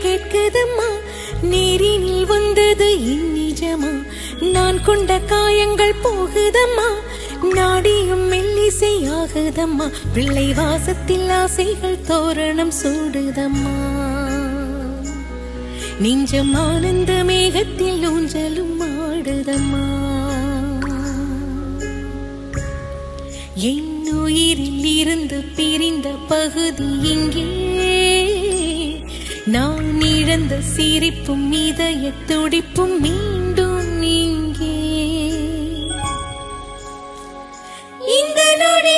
கேட்குதம்மா, நேரினில் வந்தது இந்நிஜமா, நான் கொண்ட காயங்கள் போகுதம்மா, நாடியும் மெல்லிசையாகுதம்மா, பிள்ளை வாசத்தில் ஆசைகள் தோரணம் சூடுதம்மா, நெஞ்சம் ஆனந்த மேகத்தில் ஊஞ்சலும் ஆடுதம்மா, என் உயிரில் இருந்து பிரிந்த பகுதி இங்கே, நான் இழந்த சிரிப்பும் இதய துடிப்பும் மீண்டும் இங்கே, இந்த நொடி